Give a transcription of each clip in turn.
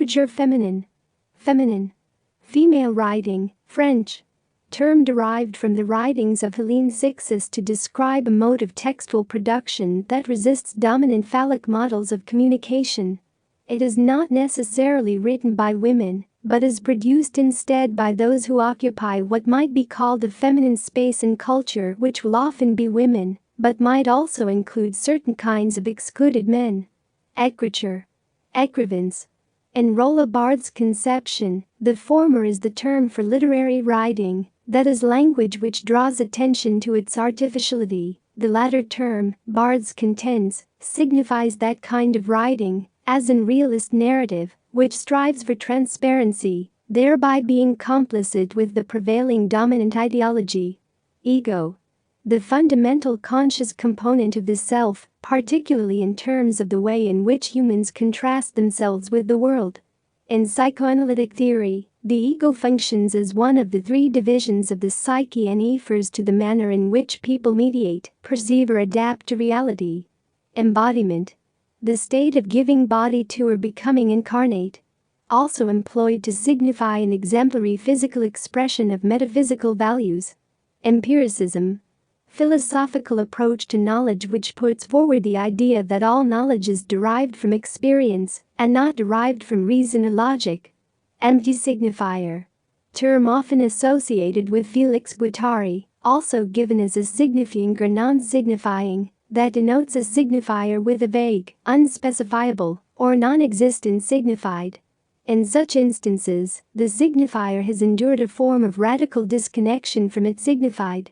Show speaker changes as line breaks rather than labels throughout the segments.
Ecriture Feminine. Feminine. Female writing, French. Term derived from the writings of Helene Cixous to describe a mode of textual production that resists dominant phallic models of communication. It is not necessarily written by women, but is produced instead by those who occupy what might be called a feminine space in culture, which will often be women, but might also include certain kinds of excluded men. Ecriture. Ecrivance. In Rolla Barthes' conception, the former is the term for literary writing, that is, language which draws attention to its artificiality. The latter term, Barthes contends, signifies that kind of writing, as in realist narrative, which strives for transparency, thereby being complicit with the prevailing dominant ideology. Ego. The fundamental conscious component of the self, particularly in terms of the way in which humans contrast themselves with the world. In psychoanalytic theory, the ego functions as one of the three divisions of the psyche and refers to the manner in which people mediate, perceive or adapt to reality. Embodiment. The state of giving body to or becoming incarnate. Also employed to signify an exemplary physical expression of metaphysical values. Empiricism. Philosophical approach to knowledge which puts forward the idea that all knowledge is derived from experience and not derived from reason or logic. Anti-signifier. Term often associated with Felix Guattari, also given as a signifying or non-signifying, that denotes a signifier with a vague, unspecifiable, or non-existent signified. In such instances, the signifier has endured a form of radical disconnection from its signified.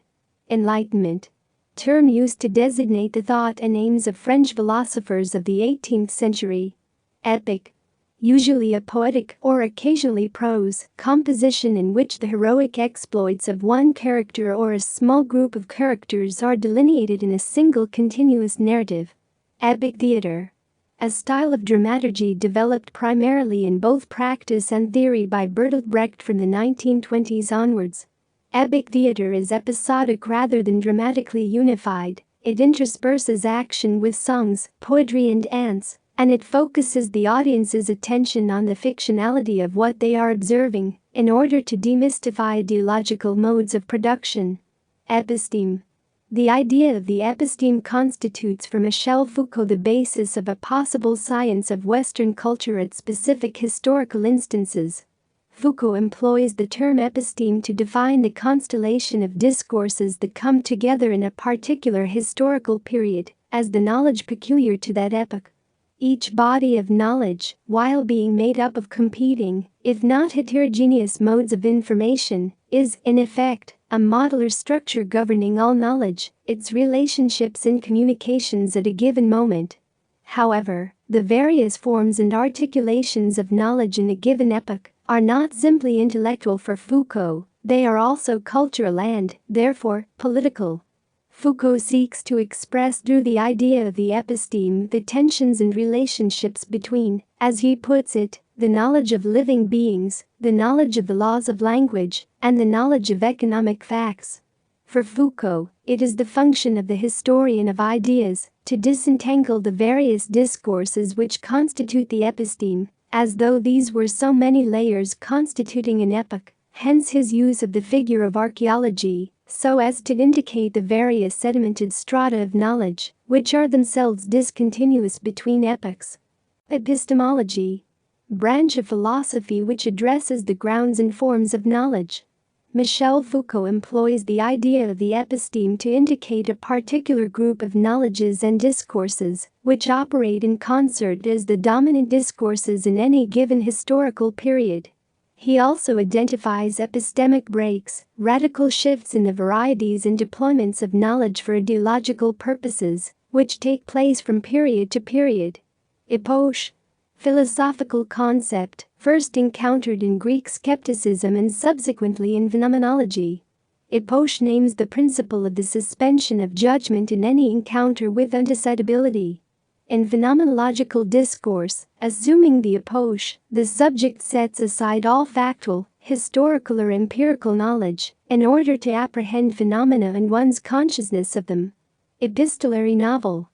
Enlightenment. Term used to designate the thought and aims of French philosophers of the 18th century. Epic. Usually a poetic or occasionally prose composition in which the heroic exploits of one character or a small group of characters are delineated in a single continuous narrative. Epic theater. A style of dramaturgy developed primarily in both practice and theory by Bertolt Brecht from the 1920s onwards. Epic theater is episodic rather than dramatically unified. It intersperses action with songs, poetry and dance, and it focuses the audience's attention on the fictionality of what they are observing in order to demystify ideological modes of production. Episteme. The idea of the episteme constitutes for Michel Foucault the basis of a possible science of Western culture at specific historical instances. Foucault employs the term episteme to define the constellation of discourses that come together in a particular historical period as the knowledge peculiar to that epoch. Each body of knowledge, while being made up of competing, if not heterogeneous modes of information, is, in effect, a model or structure governing all knowledge, its relationships and communications at a given moment. However, the various forms and articulations of knowledge in a given epoch are not simply intellectual for Foucault, they are also cultural and, therefore, political. Foucault seeks to express through the idea of the episteme the tensions and relationships between, as he puts it, the knowledge of living beings, the knowledge of the laws of language, and the knowledge of economic facts. For Foucault, it is the function of the historian of ideas to disentangle the various discourses which constitute the episteme, as though these were so many layers constituting an epoch, hence his use of the figure of archaeology, so as to indicate the various sedimented strata of knowledge, which are themselves discontinuous between epochs. Epistemology. Branch of philosophy which addresses the grounds and forms of knowledge. Michel Foucault employs the idea of the episteme to indicate a particular group of knowledges and discourses which operate in concert as the dominant discourses in any given historical period. He also identifies epistemic breaks, radical shifts in the varieties and deployments of knowledge for ideological purposes, which take place from period to period. Epoche. Philosophical concept, first encountered in Greek skepticism and subsequently in phenomenology. Epoche names the principle of the suspension of judgment in any encounter with undecidability. In phenomenological discourse, assuming the epoche, the subject sets aside all factual, historical or empirical knowledge in order to apprehend phenomena and one's consciousness of them. Epistolary novel.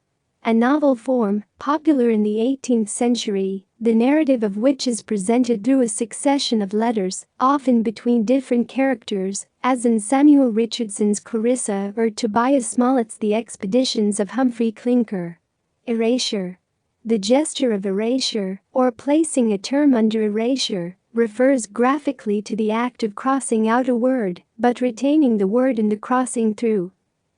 A novel form, popular in the 18th century, the narrative of which is presented through a succession of letters, often between different characters, as in Samuel Richardson's Clarissa or Tobias Smollett's The Expeditions of Humphrey Clinker. Erasure. The gesture of erasure, or placing a term under erasure, refers graphically to the act of crossing out a word, but retaining the word in the crossing through.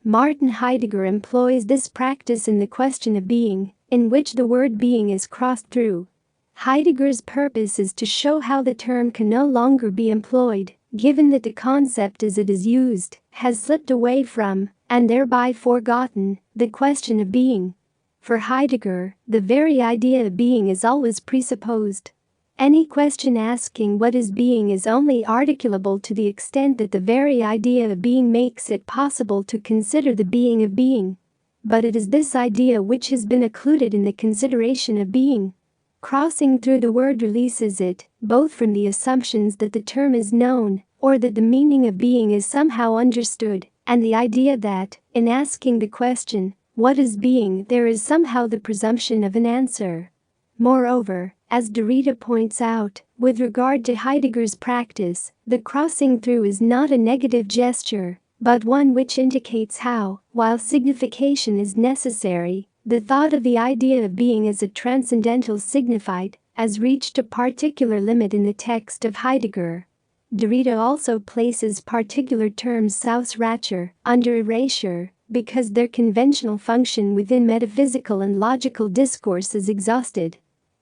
Martin Heidegger employs this practice in The Question of Being, in which the word being is crossed through. Heidegger's purpose is to show how the term can no longer be employed, given that the concept as it is used has slipped away from, and thereby forgotten, the question of being. For Heidegger, the very idea of being is always presupposed. Any question asking what is being is only articulable to the extent that the very idea of being makes it possible to consider the being of being. But it is this idea which has been occluded in the consideration of being. Crossing through the word releases it, both from the assumptions that the term is known, or that the meaning of being is somehow understood, and the idea that, in asking the question, what is being, there is somehow the presumption of an answer. Moreover, as Derrida points out, with regard to Heidegger's practice, the crossing through is not a negative gesture, but one which indicates how, while signification is necessary, the thought of the idea of being as a transcendental signified has reached a particular limit in the text of Heidegger. Derrida also places particular terms Ausracher under erasure because their conventional function within metaphysical and logical discourse is exhausted.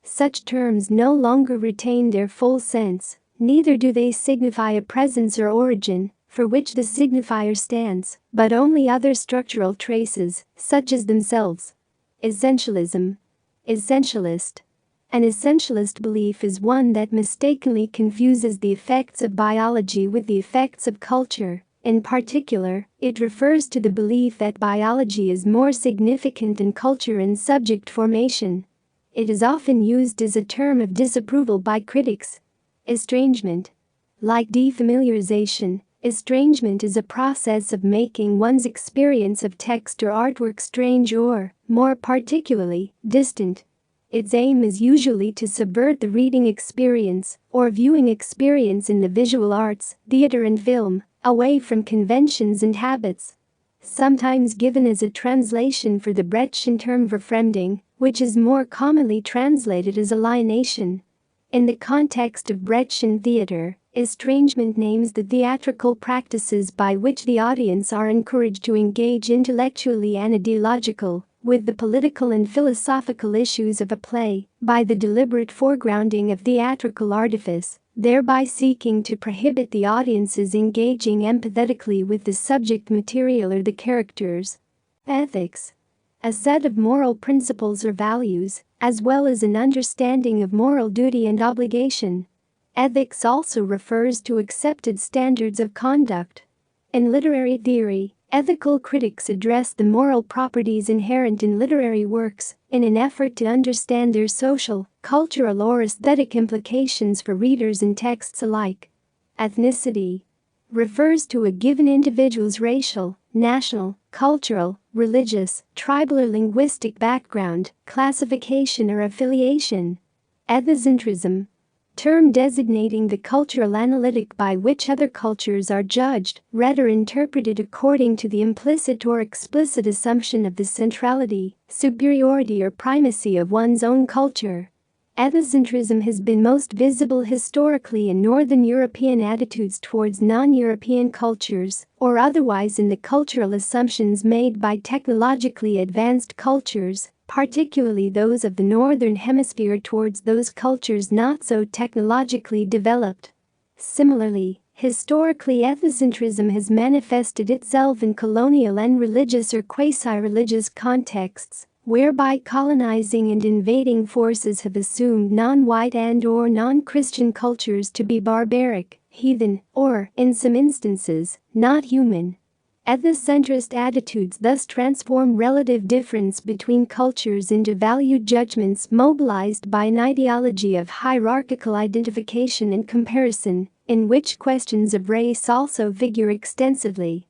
Such terms no longer retain their full sense, neither do they signify a presence or origin for which the signifier stands, but only other structural traces, such as themselves. Essentialism. Essentialist. An essentialist belief is one that mistakenly confuses the effects of biology with the effects of culture. In particular, it refers to the belief that biology is more significant than culture in subject formation. It is often used as a term of disapproval by critics. Estrangement. Like defamiliarization, estrangement is a process of making one's experience of text or artwork strange or, more particularly, distant. Its aim is usually to subvert the reading experience or viewing experience in the visual arts, theater and film, away from conventions and habits. Sometimes given as a translation for the Brecht's term verfremding, which is more commonly translated as alienation. In the context of Brecht's theater, estrangement names the theatrical practices by which the audience are encouraged to engage intellectually and ideological with the political and philosophical issues of a play by the deliberate foregrounding of theatrical artifice, thereby seeking to prohibit the audience's engaging empathetically with the subject material or the characters. Ethics. A set of moral principles or values, as well as an understanding of moral duty and obligation. Ethics also refers to accepted standards of conduct. In literary theory, ethical critics address the moral properties inherent in literary works in an effort to understand their social, cultural or aesthetic implications for readers and texts alike. Ethnicity refers to a given individual's racial, national, cultural, religious, tribal or linguistic background, classification or affiliation. Ethnocentrism, term designating the cultural analytic by which other cultures are judged, read or interpreted according to the implicit or explicit assumption of the centrality, superiority or primacy of one's own culture. Ethnocentrism has been most visible historically in Northern European attitudes towards non-European cultures, or otherwise in the cultural assumptions made by technologically advanced cultures, particularly those of the Northern Hemisphere towards those cultures not so technologically developed. Similarly, historically ethnocentrism has manifested itself in colonial and religious or quasi-religious contexts, whereby colonizing and invading forces have assumed non-white and/or non-Christian cultures to be barbaric, heathen, or, in some instances, not human. Ethnocentrist attitudes thus transform relative difference between cultures into value judgments mobilized by an ideology of hierarchical identification and comparison, in which questions of race also figure extensively.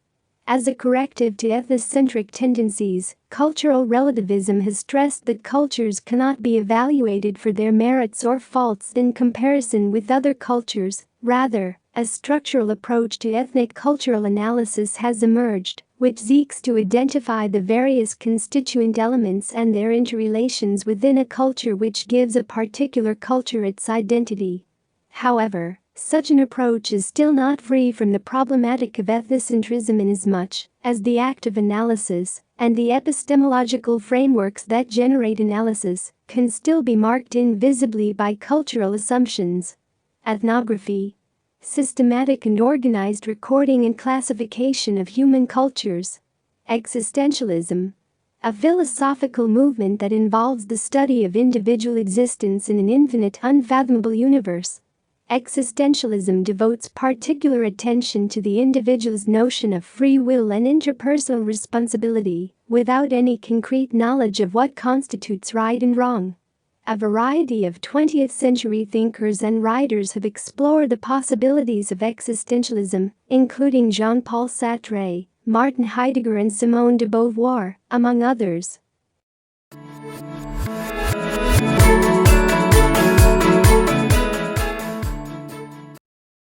As a corrective to ethnocentric tendencies, cultural relativism has stressed that cultures cannot be evaluated for their merits or faults in comparison with other cultures. Rather, a structural approach to ethnic cultural analysis has emerged, which seeks to identify the various constituent elements and their interrelations within a culture, which gives a particular culture its identity. However, such an approach is still not free from the problematic of ethnocentrism inasmuch as the act of analysis and the epistemological frameworks that generate analysis can still be marked invisibly by cultural assumptions. Ethnography, systematic and organized recording and classification of human cultures. Existentialism, a philosophical movement that involves the study of individual existence in an infinite, unfathomable universe. Existentialism devotes particular attention to the individual's notion of free will and interpersonal responsibility, without any concrete knowledge of what constitutes right and wrong. A variety of 20th-century thinkers and writers have explored the possibilities of existentialism, including Jean-Paul Sartre, Martin Heidegger and Simone de Beauvoir, among others.